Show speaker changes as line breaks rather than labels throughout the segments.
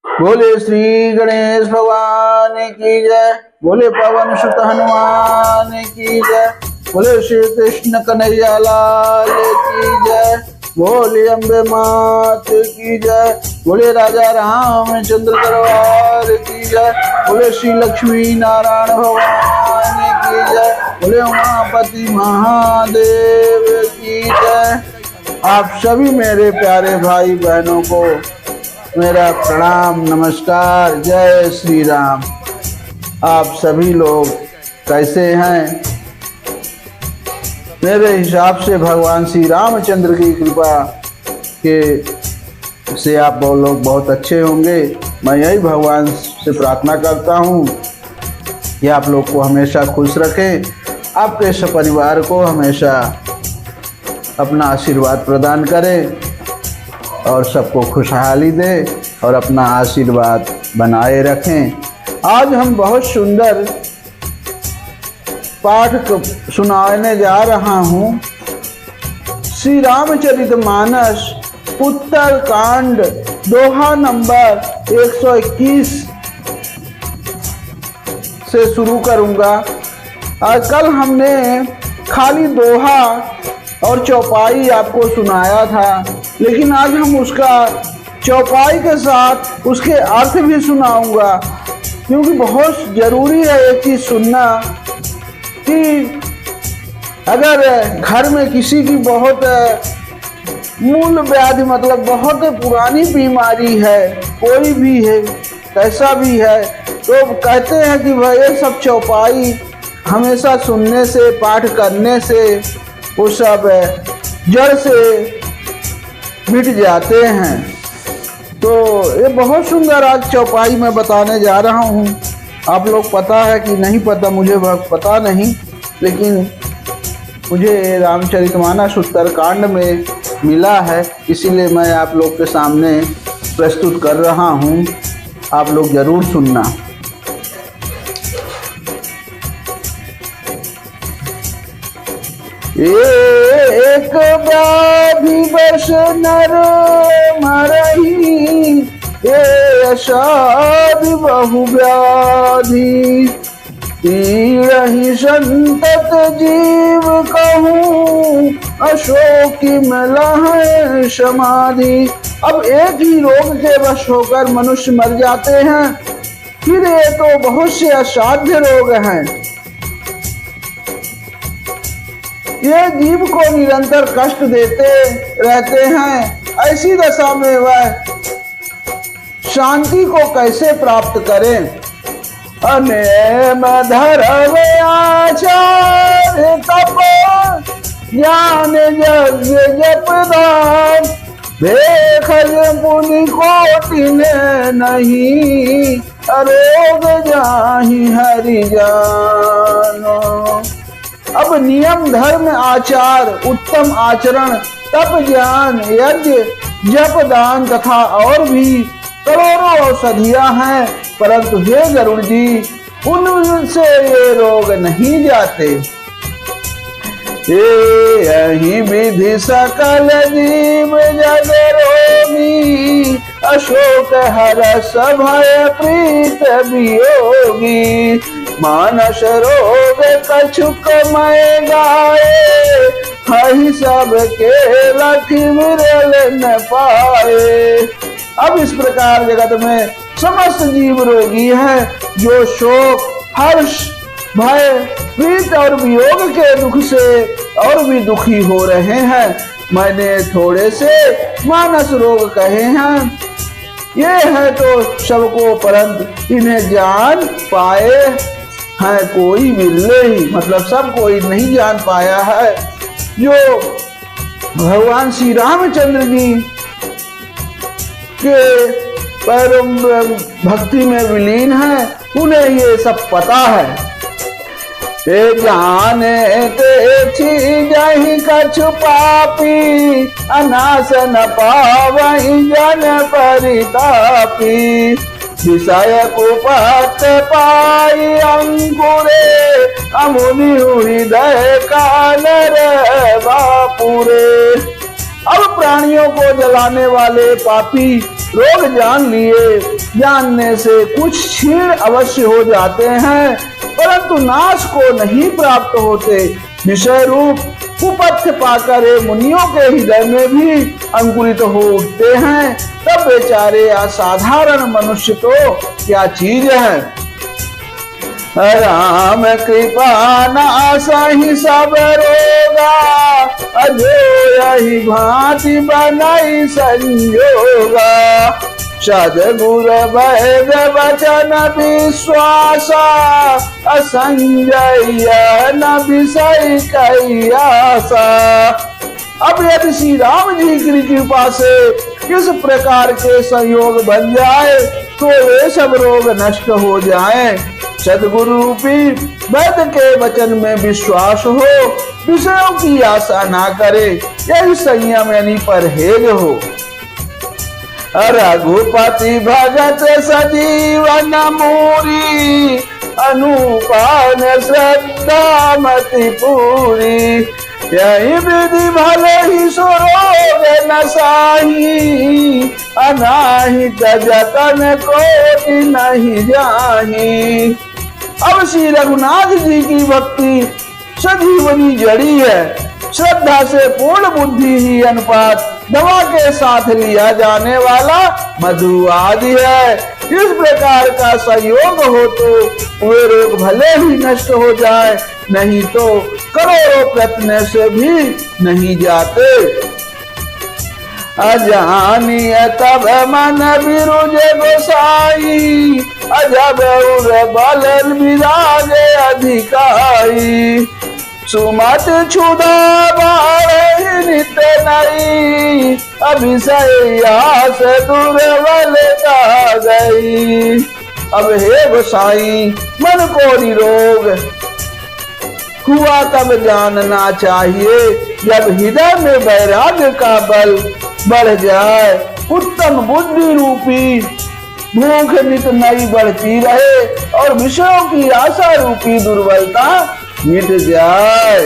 बोले श्री गणेश भगवान की जय। बोले पवन सुत हनुमान की जय। बोले श्री कृष्ण कन्हैया लाल की जय। बोले अम्बे मात की जय। बोले राजा रामचंद्र दरबार की जय। बोले श्री लक्ष्मी नारायण भगवान की जय। बोले उमापति महादेव की जय। आप सभी मेरे प्यारे भाई बहनों को मेरा प्रणाम नमस्कार। जय श्री राम। आप सभी लोग कैसे हैं? मेरे हिसाब से भगवान श्री रामचंद्र की कृपा के से आप लोग बहुत अच्छे होंगे। मैं यही भगवान से प्रार्थना करता हूँ कि आप लोग को हमेशा खुश रखें, आपके सपरिवार को हमेशा अपना आशीर्वाद प्रदान करें और सबको खुशहाली दे और अपना आशीर्वाद बनाए रखें। आज हम बहुत सुंदर पाठ सुनाने जा रहा हूँ। श्री रामचरितमानस उत्तर कांड दोहा नंबर 121 से शुरू करूँगा। आज कल हमने खाली दोहा और चौपाई आपको सुनाया था, लेकिन आज हम उसका चौपाई के साथ उसके अर्थ भी सुनाऊंगा, क्योंकि बहुत जरूरी है एक चीज सुनना कि अगर घर में किसी की बहुत मूल व्याधि मतलब बहुत पुरानी बीमारी है, कोई भी है कैसा भी है, तो कहते हैं कि भाई ये सब चौपाई हमेशा सुनने से पाठ करने से वो सब जड़ से मिट जाते हैं। तो ये बहुत सुंदर आज चौपाई मैं बताने जा रहा हूँ। आप लोग पता है कि नहीं पता, मुझे पता नहीं, लेकिन मुझे रामचरितमानस उत्तरकांड में मिला है, इसीलिए मैं आप लोग के सामने प्रस्तुत कर रहा हूँ। आप लोग जरूर सुनना। एक व्याधि बस नर मरही, ये अषाधि बहु व्याधि, पीड़हि संतत जीव कहूँ, अशोकि मलह समाधि। अब एक ही रोग के वश होकर मनुष्य मर जाते हैं, फिर ये तो बहुत से असाध्य रोग हैं। ये जीव को निरंतर कष्ट देते रहते हैं। ऐसी दशा में वह शांति को कैसे प्राप्त करें? अनेम धर्म आचार तप ज्ञान यज्ञ जप दान, देखज पुनि कोटिन नहीं, अरोग जाहि हरि जानो। अब नियम धर्म आचार उत्तम आचरण तप ज्ञान यज्ञ जप दान तथा और भी करोड़ों औषधियां हैं, परंतु हे गरुड़ जी उनसे ये रोग नहीं जाते। यही विधि सकल जीव जग रोगी, अशोक हरस भय प्रीत वियोगी, मानस रोग कछुक मय गाए, हहि सब के लखि विरल न पाए। अब इस प्रकार जगत में समस्त जीव रोगी है, जो शोक हर्ष भय प्रीत और वियोग के दुख से और भी दुखी हो रहे हैं। मैंने थोड़े से मानस रोग कहे हैं, ये है तो सबको, परंतु इन्हें जान पाए हैं कोई मिले ही, मतलब सब कोई नहीं जान पाया है। जो भगवान श्री रामचंद्र जी के परम भक्ति में विलीन है, उन्हें ये सब पता है। जाने ते जहि कछु पापी, अनास न पावहि जन परितापी, विषय कुपथ पाई अंकुरे, अमुनि हृदय कानर बापुरे। अब प्राणियों को जलाने वाले पापी रोग जान लिए, जानने से कुछ क्षीण अवश्य हो जाते हैं, परंतु नाश को नहीं प्राप्त होते। विषय रूप कुपथ्य पाकर मुनियों के हृदय में भी अंकुरित हो उठते हैं, तब बेचारे असाधारण मनुष्य तो क्या चीज है। राम कृपा नासहि सब रोगा, अजो यही भांति बनाई संजोगा। सद्गुर वैद वचन विश्वासा, असंजय न विषय कई आशा। अब यदि श्री राम जी की कृपा से किस प्रकार के संयोग बन जाए तो वे सब रोग नष्ट हो जाएं। सद्गुरु रूपी वैद के वचन में विश्वास हो, विषयों की आशा ना करे, यही संयम यानी परहेज हो। रघुपति भगत सजीवन मूरी, अनुपान श्रद्धा मति पूरी। यही विधि भले ही सुरोग नसाही, अनाहित जतन कोटि नहीं जाही। अब श्री रघुनाथ जी की भक्ति सजीवनी जड़ी है। श्रद्धा से पूर्ण बुद्धि ही अनुपात दवा के साथ लिया जाने वाला मधु आदि है। इस प्रकार का संयोग हो तो वे रोग भले ही नष्ट हो जाए, नहीं तो करोड़ों प्रयत्न से भी नहीं जाते। अजानिय तब मन विरुज गोसाई, अजब उर बल विराजे अधिकाई। सुमत क्षुधा बाढ़ नित नई, अभिषयास दुर्बल का गई। अब हे गोसाई मन को निरोग हुआ तब जानना चाहिए, जब हृदय में वैराग्य का बल बढ़ जाए, उत्तम बुद्धि रूपी भूख नित नई बढ़ती रहे और विषयों की आशा रूपी दुर्बलता मिट जाए।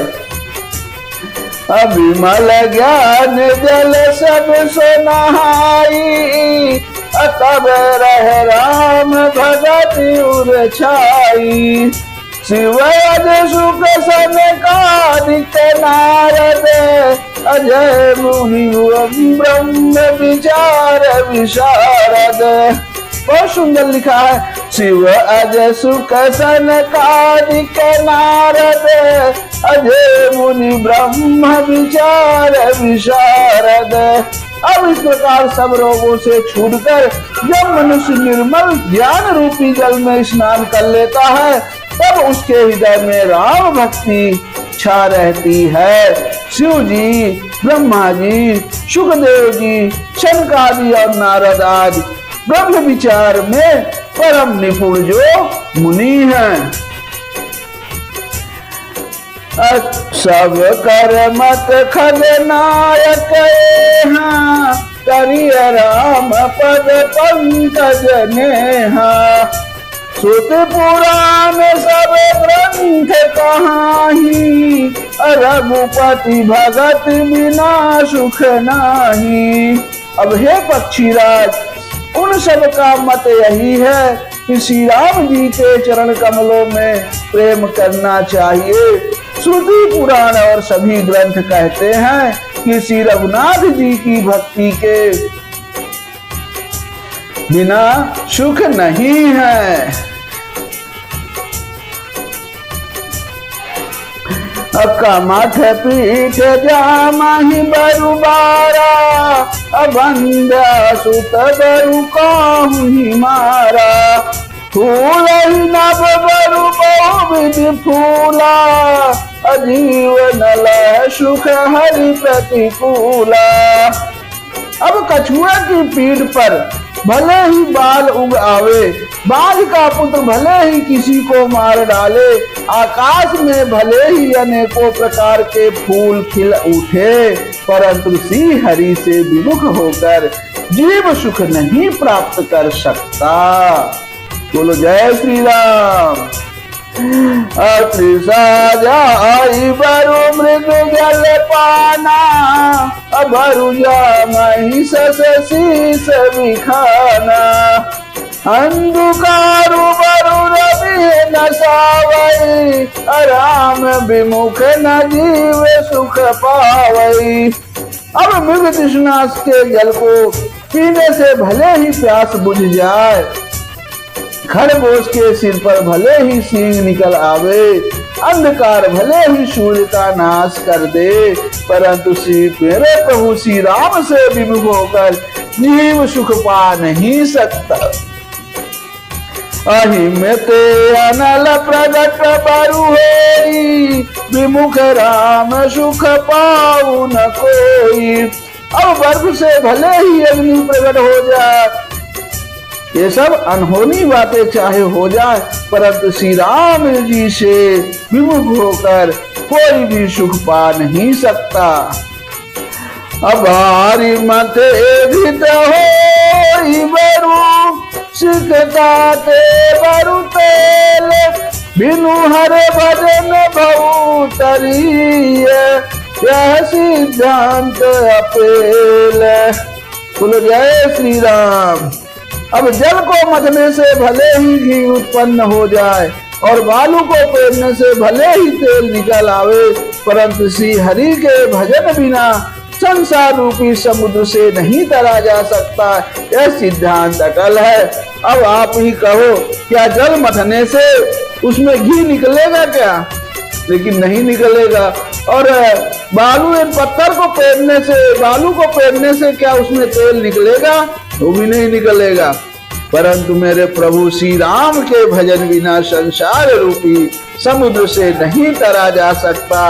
अभिमल ज्ञान जल सब सोनाई, तब रह राम भगत उर छाई। शिवयज सुख सनकादिक नारद, अजय मुनि ब्रह्म विचार विशारद। बहुत सुंदर लिखा है। शिव अज सुख सनकादिक नारद, अजय मुनि ब्रह्म विचार विशारद। अब इस प्रकार सब रोगों से छूटकर जब मनुष्य निर्मल ज्ञान रूपी जल में स्नान कर लेता है, तब उसके हृदय में राम भक्ति छा रहती है। शिव जी, ब्रह्मा जी, सुखदेव जी, शनकादि और नारद आदि ब्रह्म विचार में परम निपुण जो मुनि हैं। सब कर मत खगनायक यहाँ, करिय राम पद पंकज नेहा। सुत पुराण सब ग्रंथ कहाही, रघुपति भगत बिना सुख नाही। अब हे पक्षीराज, उन सब का मत यही है कि श्री राम जी के चरण कमलों में प्रेम करना चाहिए। श्रुति पुराण और सभी ग्रंथ कहते हैं कि श्री रघुनाथ जी की भक्ति के बिना सुख नहीं है। कमठ पीठ जामहि बरुबारा, अबंध सुत बरु काहुहि मारा। फूल ही नभ बरु बहुविधि फूला, अजीवन लह सुख हरि प्रतिकूला। अब कछुआ की पीठ पर भले ही बाल उग आवे, बाघ का पुत्र भले ही किसी को मार डाले, आकाश में भले ही अनेकों प्रकार के फूल खिल उठे, परंतु श्री हरि से विमुख होकर जीव सुख नहीं प्राप्त कर सकता। बोलो जय श्री राम। अतृषा जाई बरु मृग जल पाना, अभरु जा महिष शीस विखाना। अंधकारु बरु रवि न सावई, राम विमुख न जीव सुख पावई। अब मृग तृष्णा के जल को पीने से भले ही प्यास बुझ जाए, खरगोश के सिर पर भले ही सींग निकल आवे, अंधकार भले ही सूर्य का नाश कर दे, परंतु मेरे प्रभु श्री राम से विमुख होकर जीव सुख पा नहीं सकता। अहिमते अनल प्रगट बरु होई, विमुख राम सुख पाऊ न कोई। अब वर्ग से भले ही अग्नि प्रकट हो जाए, ये सब अनहोनी बातें चाहे हो जाए, परंतु श्री राम जी से विमुख होकर कोई भी सुख पा नहीं सकता। अब हरि मत एधित होई बरु, सिकता ते बरु तेल, बिनु हर भजन भऊ तरीय, यह सिद्धांत अपेल। बोलो जय श्री राम। अब जल को मथने से भले ही घी उत्पन्न हो जाए और बालू को पेरने से भले ही तेल निकल आवे, परंतु श्री हरि के भजन बिना संसार रूपी समुद्र से नहीं तरा जा सकता। यह सिद्धांत अटल है। अब आप ही कहो, क्या जल मथने से उसमें घी निकलेगा क्या? लेकिन नहीं निकलेगा। और बालू इन पत्थर को पेरने से, बालू को पेरने से क्या उसमें तेल निकलेगा? वो भी नहीं निकलेगा। परंतु मेरे प्रभु श्री राम के भजन बिना संसार रूपी समुद्र से नहीं तरा जा सकता।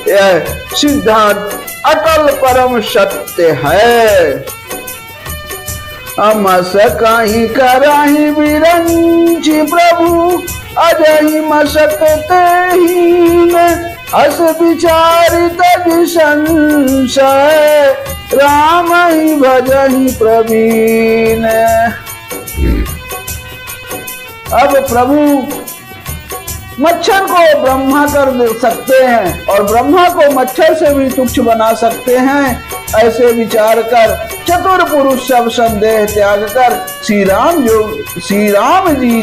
यह सिद्धांत अटल परम सत्य है। अमस कहीं कराही बिरंची प्रभु, अजहि मसकते हीन, अस विचारित संशय, राम ही भजहि प्रवीण। अब प्रभु मच्छर को ब्रह्मा कर सकते हैं और ब्रह्मा को मच्छर से भी तुच्छ बना सकते हैं। ऐसे विचार कर चतुर पुरुष सब संदेह त्याग कर श्री राम जी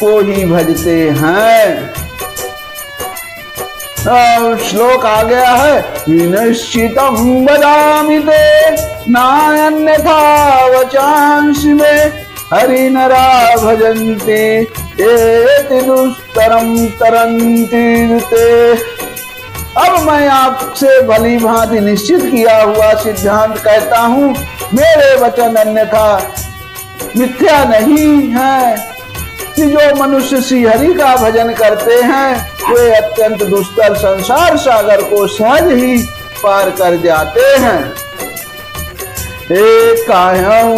को ही भजते हैं। श्लोक आ गया है, विनिश्चितम वदामि ते, नान्यथा वचांसि मे, हरि नरा भजन्ते एति दुस्तरम तरन्ति ते। अब मैं आपसे भली भांति निश्चित किया हुआ सिद्धांत कहता हूँ, मेरे वचन अन्यथा मिथ्या नहीं है कि जो मनुष्य श्री हरि का भजन करते हैं वे अत्यंत दुस्तर संसार सागर को सहज ही पार कर जाते हैं।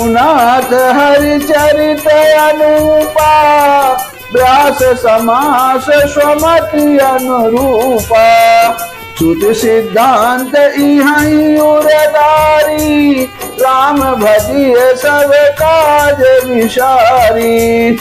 नाथ हरि चरित अनुपा, व्यास समास स्वमति अनुरूपा, श्रुति सिद्धांत इहाई उरदारी, राम भजिए सब काज विसारी।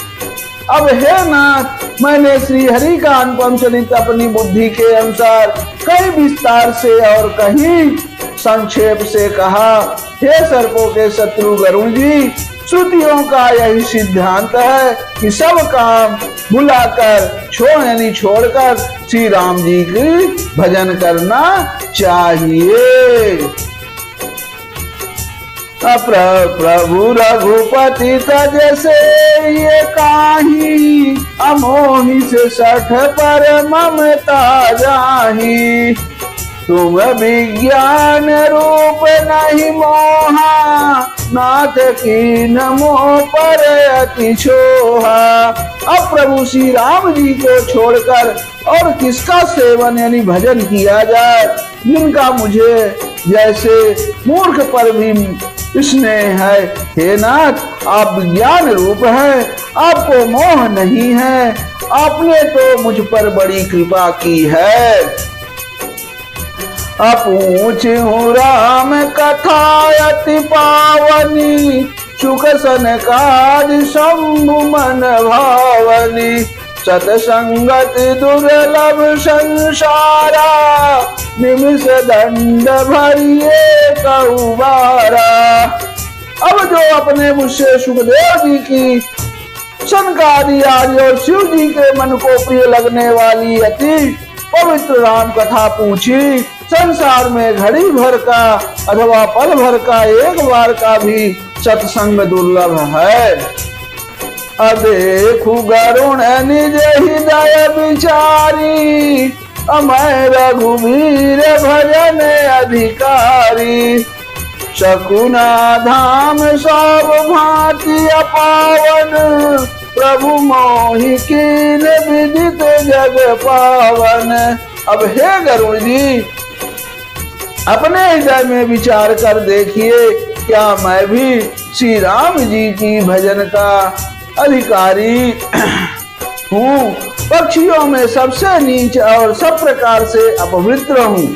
अब हे नाथ, मैंने श्री हरि का अनुपम चरित्र अपनी बुद्धि के अनुसार कई विस्तार से और कहीं संक्षेप से कहा। हे सर्पों के शत्रु गरुण जी, श्रुतियों का यही सिद्धांत है कि सब काम भुलाकर छोड़कर श्री राम जी की भजन करना चाहिए। प्रभु रघुपति तज से ये काही, अमोहि से 60 पर ममता जाही, तुम विज्ञान रूप नहीं मोहा, नाथ की नमो पर अति छोहा। अब प्रभु श्री राम जी को छोड़कर और किसका सेवन यानी भजन किया जाए, जिनका मुझे जैसे मूर्ख पर भी स्नेह है। हे नाथ, आप विज्ञान रूप है, आपको मोह नहीं है, आपने तो मुझ पर बड़ी कृपा की है। अपूछ हूँ राम कथा अति पावनी, सुख सनकादि शंभु मन भावनी, सतसंगति दुर्लभ संसारा, निमिष दंड भरिए कहुबारा। अब जो अपने मुझसे सुखदेव जी की, सनकादि आदि और शिव जी के मन को प्रिय लगने वाली अति पवित्र राम कथा पूछी, संसार में घड़ी भर का अथवा पल भर का एक बार का भी सत्संग दुर्लभ है। अदेखु गरुण निज हृदय विचारी, अमय रघुवीर भजन अधिकारी। शकुना धाम सब भांति अपावन, प्रभु मोहि कीन विदित जग पावन। अब हे गरुड़ जी, अपने हृदय में विचार कर देखिए, क्या मैं भी श्री राम जी की भजन का अधिकारी हूँ? पक्षियों में सबसे नीच और सब प्रकार से अपवित्र हूँ,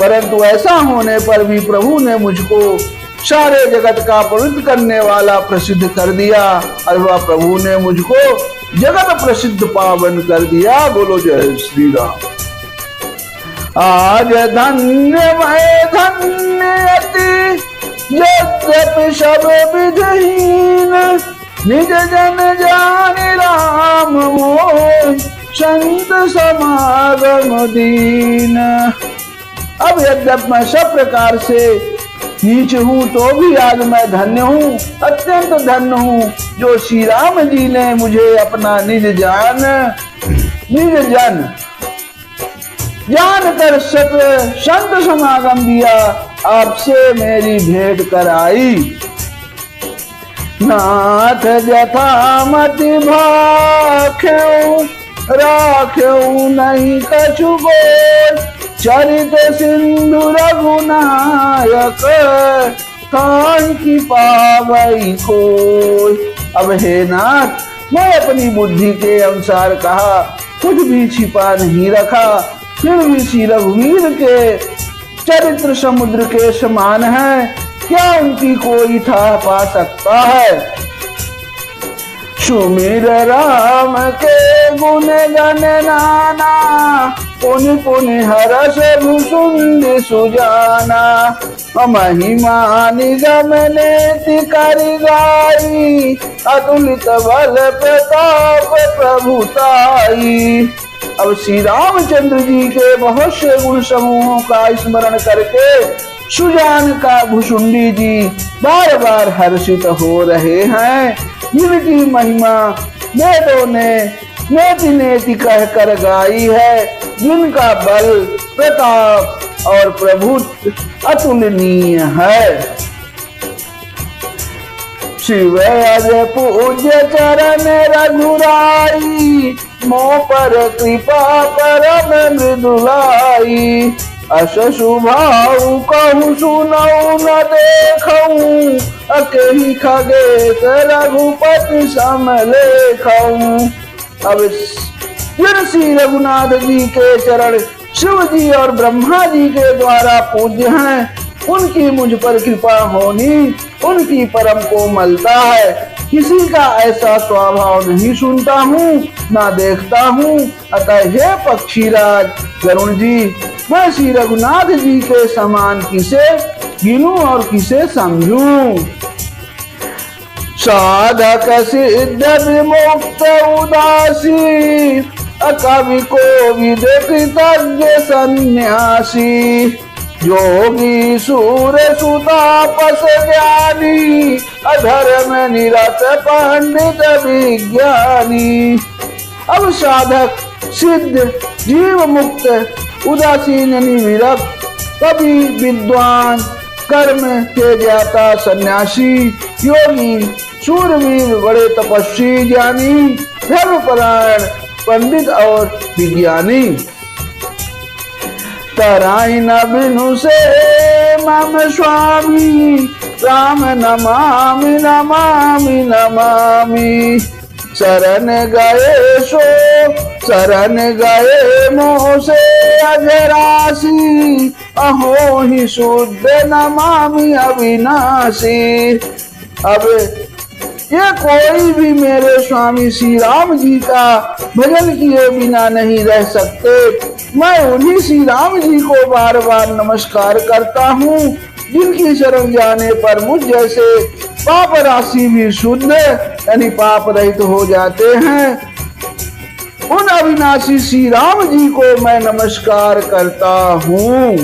परंतु ऐसा होने पर भी प्रभु ने मुझको सारे जगत का पवित्र करने वाला प्रसिद्ध कर दिया, अथवा प्रभु ने मुझको जगत प्रसिद्ध पावन कर दिया। बोलो जय श्री राम। आज धन्य मैं धन्य अति, यद्यपि सब विधहीन, निज जन जानि राम मोहि, संत समागम दीन। अब यद्यप मैं सब प्रकार से नीच हूँ, तो भी आज मैं धन्य हूँ, अत्यंत धन्य हूँ, जो श्री राम जी ने मुझे अपना निज जन जान कर संत समागम दिया, आपसे मेरी भेंट कराई। नाथ जथा मति भाख्यऊ, राख्यऊ नहीं कछु बोल, चरित सिंधु रघुनायक, कान की पावई खोल। अब हे नाथ, मैं अपनी बुद्धि के अनुसार कहा, कुछ भी छिपा नहीं रखा, फिर भी श्री रघुवीर के चरित्र समुद्र के समान है, क्या उनकी कोई था पा सकता है। सुमिर राम के गुण गण नाना, पुनि पुनि हरष भुसुंड सुजाना। महिमा निगम नेति करि गाई, अतुलित बल प्रताप प्रभुताई। अब श्री रामचंद्र जी के बहुत से गुण समूहों का स्मरण करके सुजान का भुसुंडी जी बार बार हर्षित हो रहे हैं, जिनकी महिमा वेदों ने नेति नेति कहकर गाई है, जिनका बल प्रताप और प्रभुत्व अतुलनीय है। शिव अज पूज्य चरण रघुराई, मोह पर कृपा परम मृदुलाई। अस सुभाऊ कहूँ सुनऊ न देखऊँ, अकेही खगेश रघुपति समलेखऊँ। अब जिन श्री रघुनाथ जी के चरण शिव जी और ब्रह्मा जी के द्वारा पूज्य हैं, उनकी मुझ पर कृपा होनी उनकी परम कोमलता है। किसी का ऐसा स्वभाव नहीं सुनता हूँ ना देखता हूँ। अतः हे पक्षीराज गरुण जी, मैं श्री रघुनाथ जी के समान किसे गिनूं और किसे समझूं। साधक सिद्ध विमुक्त उदासी, कवि को विदेह कृतज्ञ सन्यासी। योगी सूर सुतापस ज्ञानी, अधर्म निरत पंडित विज्ञानी। अब साधक सिद्ध जीव मुक्त उदासीन विरक्त कवि विद्वान कर्म के ज्ञाता सन्यासी योगी शूरवीर बड़े तपस्वी ज्ञानी धर्मपरायण पंडित और विज्ञानी। तराई न बिनु से मम स्वामी, राम नमामि नमामि नमामि। शरण गए सो शरण गए मोह से अजरासी, अहो ही शुद्ध नमामि अविनाशी। अब ये कोई भी मेरे स्वामी श्री राम जी का भजन किए बिना नहीं रह सकते। मैं उन्हीं श्री राम जी को बार बार नमस्कार करता हूँ, जिनकी शरण जाने पर मुझ जैसे पाप राशि भी शुद्ध यानी पाप रहित हो जाते हैं। उन अविनाशी श्री राम जी को मैं नमस्कार करता हूँ।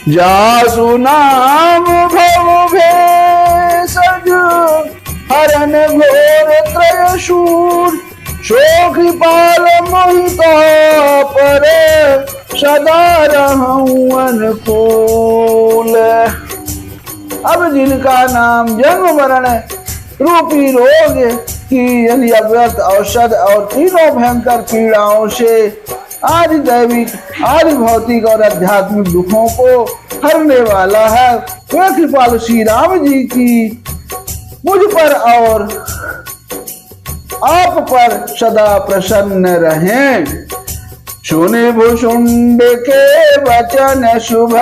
जासु नाम भव भेषज हरन घोर त्रयशूर, शोक पाल मोहित पर सदा रहूं अनुकूल। अब जिनका नाम जन्म मरण रूपी रोग की यानी अव्यर्थ औषध और तीनों भयंकर पीड़ाओं से आदि दैविक आदि भौतिक और आध्यात्मिक दुखों को हरने वाला है, वे कृपालु श्री राम जी की मुझ पर और आप पर सदा प्रसन्न रहें। सुने भुषुंड के वचन शुभ,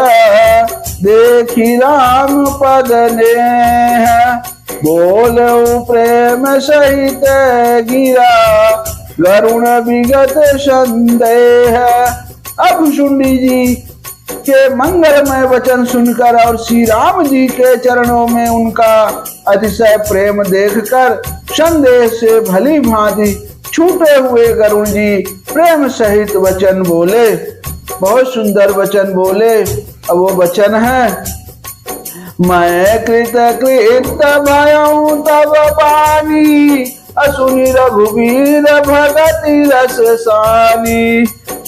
देखी राम पद ने बोलो प्रेम सहित गिरा, गरुण विगत संदेह। अब भुषुंडी जी के मंगलमय वचन सुनकर और श्री राम जी के चरणों में उनका अतिशय प्रेम देखकर संदेह से भली भांति छूटे हुए गरुण जी प्रेम सहित वचन बोले, बहुत सुंदर वचन बोले। अब वो वचन है, मैं कृत कृत भयऊ तब पानी, असुनी रघुवीर भगति रस सानी,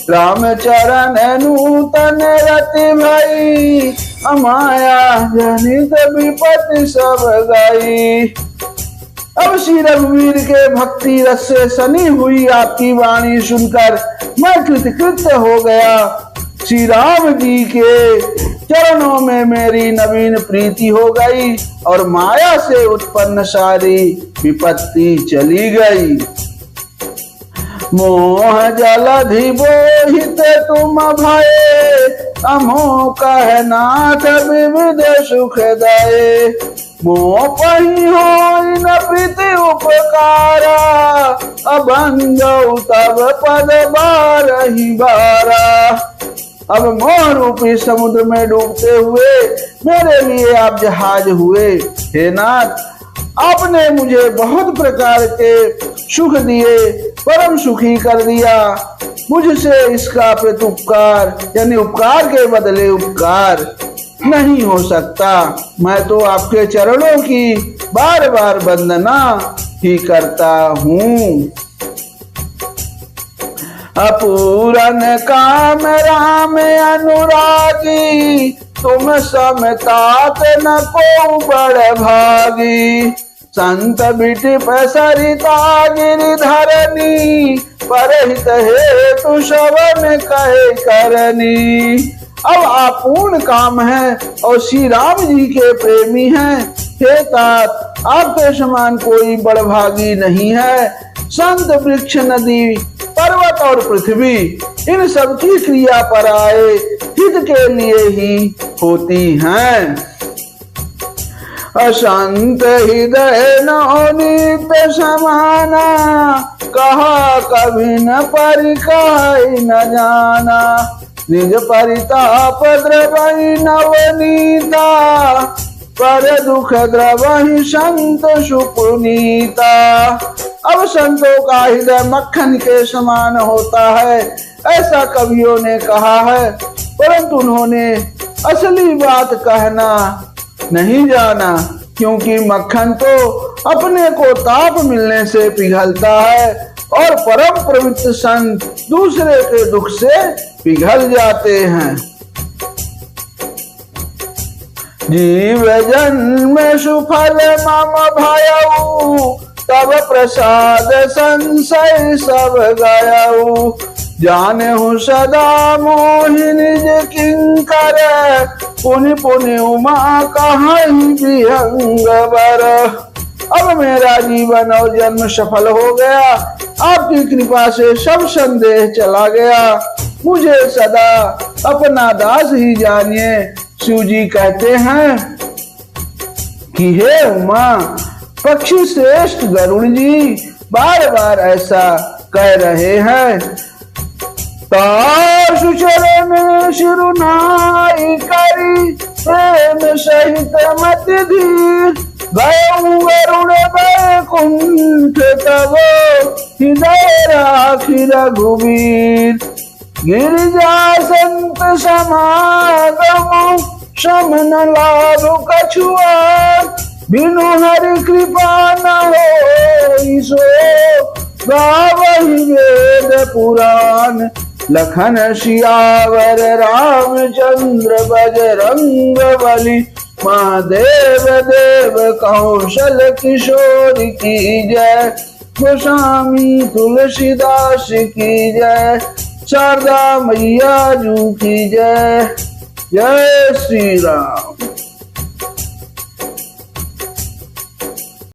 राम चरण नूतन रति भई, अमाया जनित विपत्ति सब गई। अब श्री रघुवीर के भक्ति रस से सनी हुई आपकी वाणी सुनकर मैं कृतकृत्य हो गया। श्री राम जी के चरणों में मेरी नवीन प्रीति हो गई और माया से उत्पन्न सारी विपत्ति चली गई। मोह जलधि बोहित तुम भये, अमो कह नाथ विविध सुख दये, मोह पही हो न प्रीति उपकारा, अबंधौ तब पद बारहि बारा। अब मोह रूपी समुद्र में डूबते हुए मेरे लिए आप जहाज हुए। हे नाथ, आपने मुझे बहुत प्रकार के सुख दिए, परम सुखी कर दिया। मुझसे इसका प्रत्युपकार यानी उपकार के बदले उपकार नहीं हो सकता। मैं तो आपके चरणों की बार बार वंदना ही करता हूँ। अपूरन काम राम अनुरागी, तुम समतात न को बड़ भागी, संत बिटि सरिता गिरिधरनी, परहित हेतु श्रवण कहे करनी। अब आप पूर्ण काम है और श्री राम जी के प्रेमी हैं। हे तात, आपके समान कोई बड़भागी नहीं है। संत वृक्ष नदी पर्वत और पृथ्वी इन सब की क्रिया पर आए हित के लिए ही होती हैं। अशांत हृदय नित्य समाना, कहा कभी न परिकहि न जाना, निज परिताप द्रवहि नवनीता, पर दुख द्रवहि संत सुपुनीता। अब संतों का हृदय मक्खन के समान होता है, ऐसा कवियों ने कहा है, परंतु उन्होंने असली बात कहना नहीं जाना, क्योंकि मक्खन तो अपने को ताप मिलने से पिघलता है और परम पवित्र संत दूसरे के दुख से पिघल जाते हैं। जीव जन्म सुफल मम भयऊ, तब प्रसाद संशय सब गयऊ, जानहु सदा मोहि निज किंकर, पुनि पुनि उमा कहीं विहंग बर। अब मेरा जीवन और जन्म सफल हो गया, आपकी कृपा से सब संदेह चला गया। मुझे सदा अपना दास ही जानिए। शिव जी कहते हैं कि हे उमा, पक्षी श्रेष्ठ गरुड़ जी बार बार ऐसा कह रहे हैं। ताशु चरण शिरुनाई करी प्रेम सहित मत धीर, गयऊ गरुड़ बैकुंठ तब हृदय राखी रघुवीर। गिरिजा संत समागम शमन लाभ कछुआ, बिनु हरि कृपा न होई सो गावहि वेद पुराण। लखन सियावर रामचंद्र बजरंग बली, महादेव देव कौशल किशोर की जय। गोस्वामी तुलसीदास की जय, शारदा मैया जू की जय। जय श्री राम।